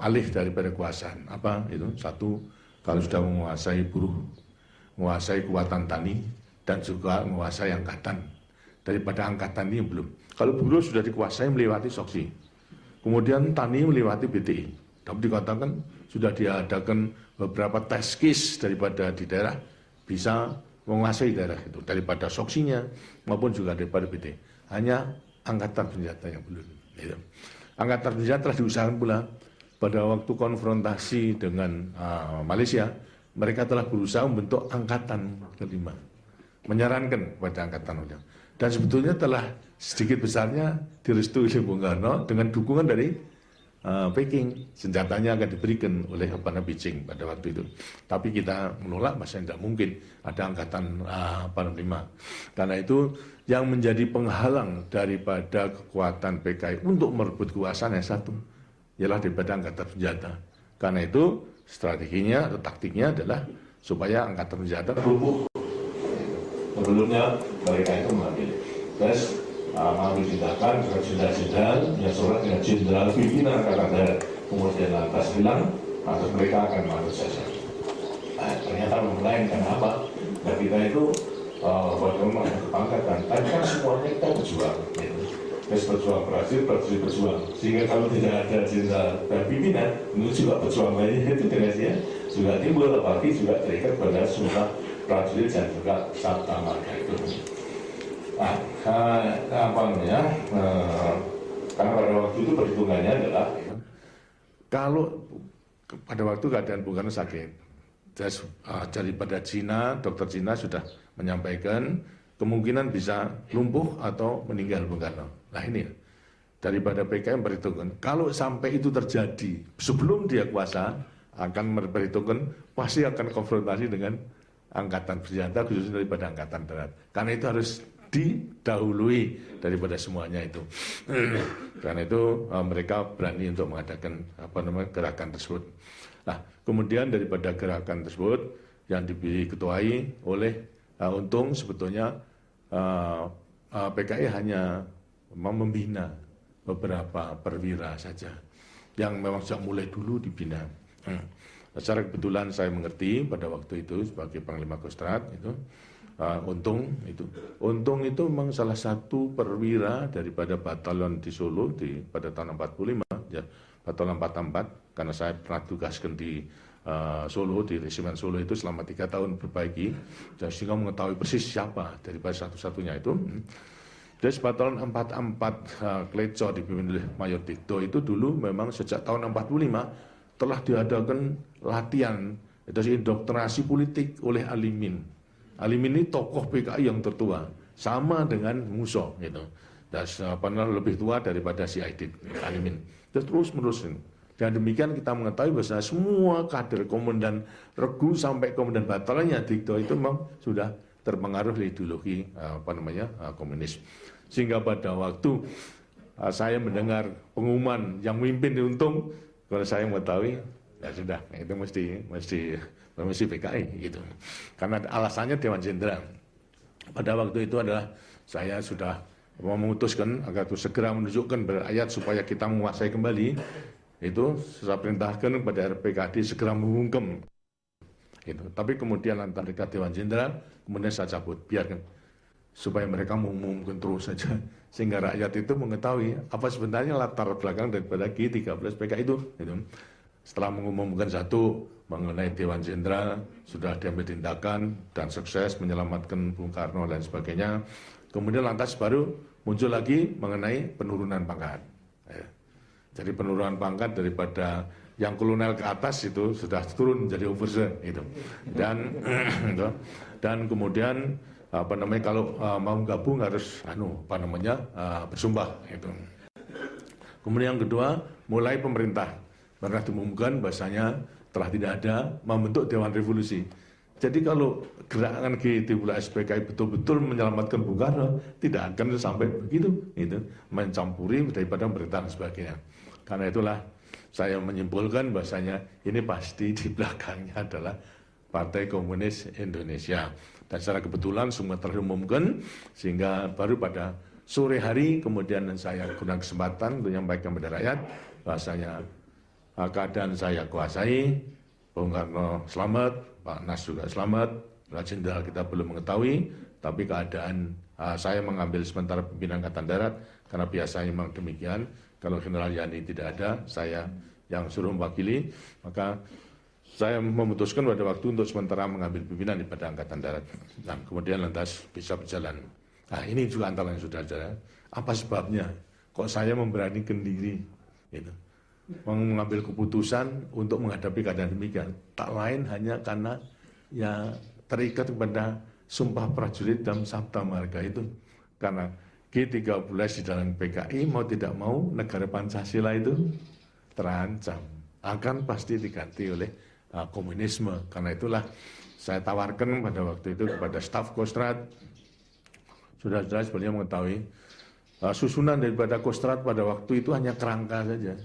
alih daripada kekuasaan. Apa itu? Satu, kalau sudah menguasai buruh, menguasai kekuatan tani, dan juga menguasai angkatan. Daripada angkatan ini belum. Kalau buruh sudah dikuasai melewati soksi, kemudian tani melewati BTI. Tapi dikatakan sudah diadakan beberapa test case daripada di daerah bisa menguasai daerah itu daripada soksinya maupun juga daripada BTI. Hanya angkatan senjata yang belum. Gitu. Angkatan senjata telah diusahakan pula pada waktu konfrontasi dengan Malaysia, mereka telah berusaha membentuk angkatan kelima, menyarankan kepada angkatan udara. Dan sebetulnya telah sedikit besarnya direstui oleh Bung Karno dengan dukungan dari Peking. Senjatanya akan diberikan oleh Beijing pada waktu itu. Tapi kita menolak, masa tidak mungkin ada angkatan kelima. Karena itu yang menjadi penghalang daripada kekuatan PKI untuk merebut kekuasaan yang satu, ialah daripada angkatan senjata. Karena itu strateginya atau taktiknya adalah supaya angkatan senjata lumpuh. Sebelumnya mereka itu mengambil tes, mengambil tindakan dengan jenderal-jenderal yang surat dengan jenderal pimpinan angkatan darat, kemudian lantas hilang, lantas mereka akan mengambil saja. Ternyata melainkan apa? Dan kita itu bagaimana angkatan, tapi kan semuanya kita berjuang. Tes berjuang berjuang, sehingga kalau tidak ada jenderal dan pimpinan, itu juga berjuang lainnya itu dengan juga timbul, apalagi juga terikat pada sumpah prajurit dan juga sabta marga itu. Karena pada waktu itu perhitungannya adalah kalau pada waktu keadaan Bung Karno sakit, daripada Cina, dokter Cina sudah menyampaikan kemungkinan bisa lumpuh atau meninggal Bung Karno. Nah ini daripada PKI memperhitungkan kalau sampai itu terjadi sebelum dia kuasa, akan memperhitungkan pasti akan konfrontasi dengan angkatan bersenjata, khususnya daripada angkatan darat. Karena itu harus didahului daripada semuanya itu. Karena itu mereka berani untuk mengadakan gerakan tersebut. Nah, kemudian daripada gerakan tersebut yang diketuai oleh Untung, sebetulnya PKI hanya membina beberapa perwira saja yang memang sejak mulai dulu dibina. Secara kebetulan saya mengerti pada waktu itu sebagai Panglima Kostrad itu Untung itu memang salah satu perwira daripada batalion di Solo pada tahun 45 ya, batalion 44, karena saya pernah tugaskan di Solo, di Resimen Solo itu selama 3 tahun berbaiki, dan sehingga mengetahui persis siapa daripada satu-satunya itu. Jadi batalion 44 Kleco dipimpin oleh Mayor Dikto itu dulu memang sejak tahun 45 telah diadakan latihan, itu indoktrinasi politik oleh Alimin. Alimin ini tokoh PKI yang tertua, sama dengan Muso, gitu. Dan lebih tua daripada si Aidit, Alimin. Terus menerusin. Dan demikian kita mengetahui bahwa semua kader komandan regu sampai komandan batalnya Dikto itu memang sudah terpengaruh oleh ideologi komunis. Sehingga pada waktu saya mendengar pengumuman yang memimpin di Untung, kalau saya mengetahui, ya sudah, itu mesti PKI gitu. Karena alasannya Dewan Jenderal. Pada waktu itu adalah saya sudah memutuskan agar segera menunjukkan berakyat supaya kita menguasai kembali. Itu saya perintahkan kepada RPKD segera mengungkem. Gitu. Tapi kemudian antara Dewan Jenderal, kemudian saya cabut, biarkan supaya mereka mengumumkan terus saja, sehingga rakyat itu mengetahui apa sebenarnya latar belakang daripada G13 PKI itu. Gitu. Setelah mengumumkan satu mengenai Dewan Jenderal sudah diambil tindakan dan sukses menyelamatkan Bung Karno dan sebagainya, kemudian lantas baru muncul lagi mengenai penurunan pangkat. Jadi penurunan pangkat daripada yang kolonel ke atas itu sudah turun menjadi officer itu. Dan kemudian kalau mau gabung harus bersumpah itu. Kemudian yang kedua, mulai pemerintah pernah diumumkan bahasanya telah tidak ada membentuk Dewan Revolusi. Jadi kalau gerakan G13 PKI betul-betul menyelamatkan Bung Karno, tidak akan sampai begitu, itu mencampuri daripada pemerintahan dan sebagainya. Karena itulah saya menyimpulkan bahasanya ini pasti di belakangnya adalah Partai Komunis Indonesia. Dan secara kebetulan semua telah diumumkan, sehingga baru pada sore hari kemudian saya gunakan kesempatan untuk menyampaikan kepada rakyat bahasanya keadaan saya kuasai, Bung Karno selamat, Pak Nas juga selamat, jenderal kita belum mengetahui, tapi keadaan saya mengambil sementara pimpinan Angkatan Darat karena biasanya memang demikian. Kalau Jenderal Yani tidak ada, saya yang suruh mewakili, maka saya memutuskan pada waktu untuk sementara mengambil pimpinan pada Angkatan Darat. Dan kemudian lantas bisa berjalan. Nah, ini juga antara yang sudah ada. Apa sebabnya? Kok saya memberanikan diri? Gitu. Mengambil keputusan untuk menghadapi keadaan demikian. Tak lain hanya karena ya terikat kepada sumpah prajurit dan sabta marga itu. Karena G13 di dalam PKI mau tidak mau negara Pancasila itu terancam. Akan pasti diganti oleh komunisme. Karena itulah saya tawarkan pada waktu itu kepada staf Kostrad. Sudah jelas beliau mengetahui susunan daripada Kostrad pada waktu itu hanya kerangka saja.